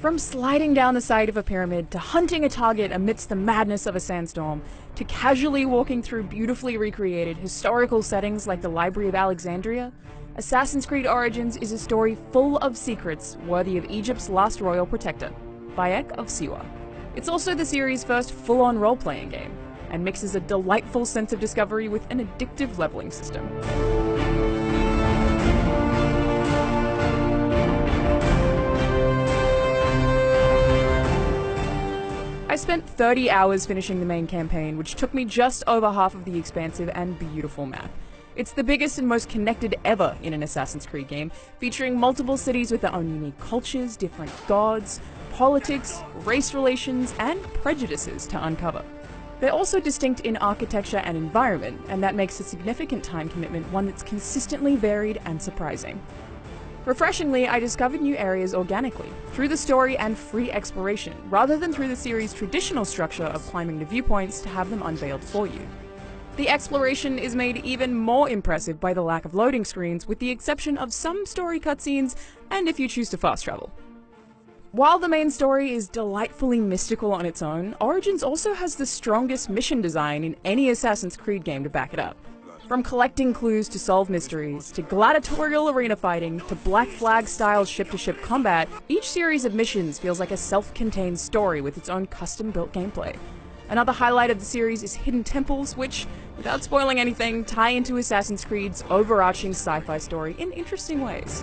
From sliding down the side of a pyramid, to hunting a target amidst the madness of a sandstorm, to casually walking through beautifully recreated historical settings like the Library of Alexandria, Assassin's Creed Origins is a story full of secrets worthy of Egypt's last royal protector, Bayek of Siwa. It's also the series' first full-on role-playing game, and mixes a delightful sense of discovery with an addictive leveling system. I spent 30 hours finishing the main campaign, which took me just over half of the expansive and beautiful map. It's the biggest and most connected ever in an Assassin's Creed game, featuring multiple cities with their own unique cultures, different gods, politics, race relations, and prejudices to uncover. They're also distinct in architecture and environment, and that makes a significant time commitment one that's consistently varied and surprising. Refreshingly, I discovered new areas organically, through the story and free exploration, rather than through the series' traditional structure of climbing the viewpoints to have them unveiled for you. The exploration is made even more impressive by the lack of loading screens, with the exception of some story cutscenes and if you choose to fast travel. While the main story is delightfully mystical on its own, Origins also has the strongest mission design in any Assassin's Creed game to back it up. From collecting clues to solve mysteries, to gladiatorial arena fighting, to Black Flag-style ship-to-ship combat, each series of missions feels like a self-contained story with its own custom-built gameplay. Another highlight of the series is hidden temples, which, without spoiling anything, tie into Assassin's Creed's overarching sci-fi story in interesting ways.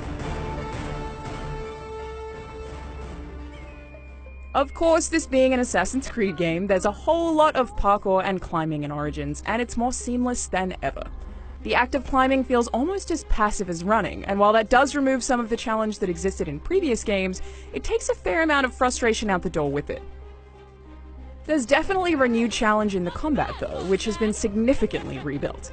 Of course, this being an Assassin's Creed game, there's a whole lot of parkour and climbing in Origins, and it's more seamless than ever. The act of climbing feels almost as passive as running, and while that does remove some of the challenge that existed in previous games, it takes a fair amount of frustration out the door with it. There's definitely a renewed challenge in the combat though, which has been significantly rebuilt.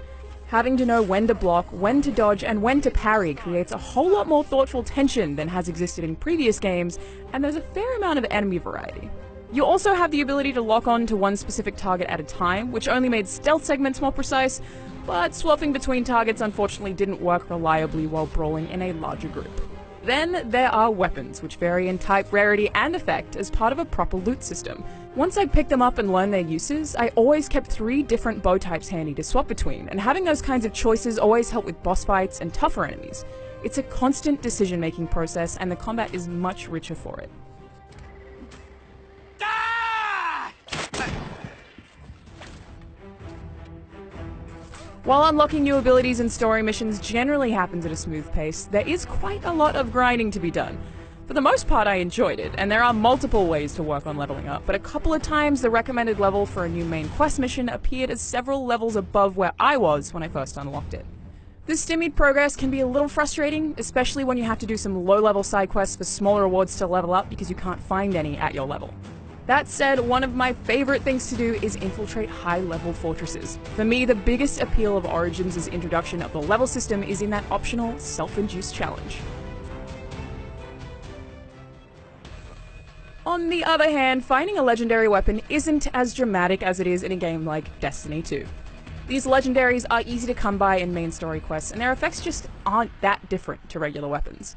Having to know when to block, when to dodge, and when to parry creates a whole lot more thoughtful tension than has existed in previous games, and there's a fair amount of enemy variety. You also have the ability to lock on to one specific target at a time, which only made stealth segments more precise, but swapping between targets unfortunately didn't work reliably while brawling in a larger group. Then there are weapons, which vary in type, rarity, and effect as part of a proper loot system. Once I picked them up and learned their uses, I always kept 3 different bow types handy to swap between, and having those kinds of choices always helped with boss fights and tougher enemies. It's a constant decision-making process, and the combat is much richer for it. While unlocking new abilities and story missions generally happens at a smooth pace, there is quite a lot of grinding to be done. For the most part, I enjoyed it, and there are multiple ways to work on leveling up, but a couple of times the recommended level for a new main quest mission appeared as several levels above where I was when I first unlocked it. This stymied progress can be a little frustrating, especially when you have to do some low-level side quests for smaller rewards to level up because you can't find any at your level. That said, one of my favorite things to do is infiltrate high-level fortresses. For me, the biggest appeal of Origins' introduction of the level system is in that optional, self-induced challenge. On the other hand, finding a legendary weapon isn't as dramatic as it is in a game like Destiny 2. These legendaries are easy to come by in main story quests, and their effects just aren't that different to regular weapons.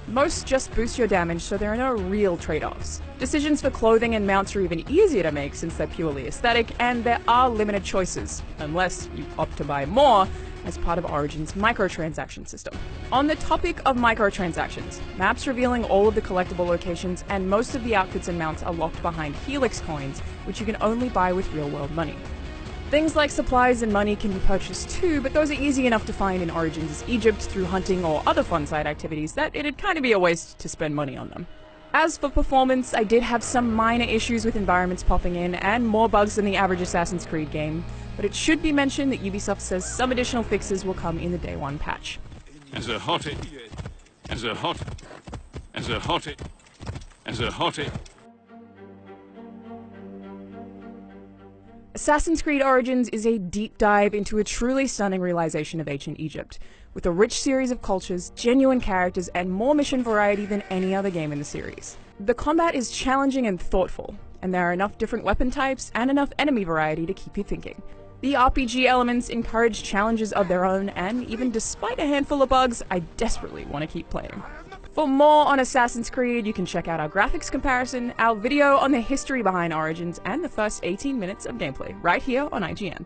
Most just boost your damage, so there are no real trade-offs. Decisions for clothing and mounts are even easier to make since they're purely aesthetic, and there are limited choices, unless you opt to buy more as part of Origin's microtransaction system. On the topic of microtransactions, maps revealing all of the collectible locations and most of the outfits and mounts are locked behind Helix coins, which you can only buy with real-world money. Things like supplies and money can be purchased too, but those are easy enough to find in Origins Egypt through hunting or other fun side activities that it'd kind of be a waste to spend money on them. As for performance, I did have some minor issues with environments popping in and more bugs than the average Assassin's Creed game, but it should be mentioned that Ubisoft says some additional fixes will come in the Day 1 patch. As a hottie, as a hot, as a hottie, as a hottie. Assassin's Creed Origins is a deep dive into a truly stunning realization of ancient Egypt, with a rich series of cultures, genuine characters, and more mission variety than any other game in the series. The combat is challenging and thoughtful, and there are enough different weapon types and enough enemy variety to keep you thinking. The RPG elements encourage challenges of their own, and even despite a handful of bugs, I desperately want to keep playing. For more on Assassin's Creed, you can check out our graphics comparison, our video on the history behind Origins, and the first 18 minutes of gameplay, right here on IGN.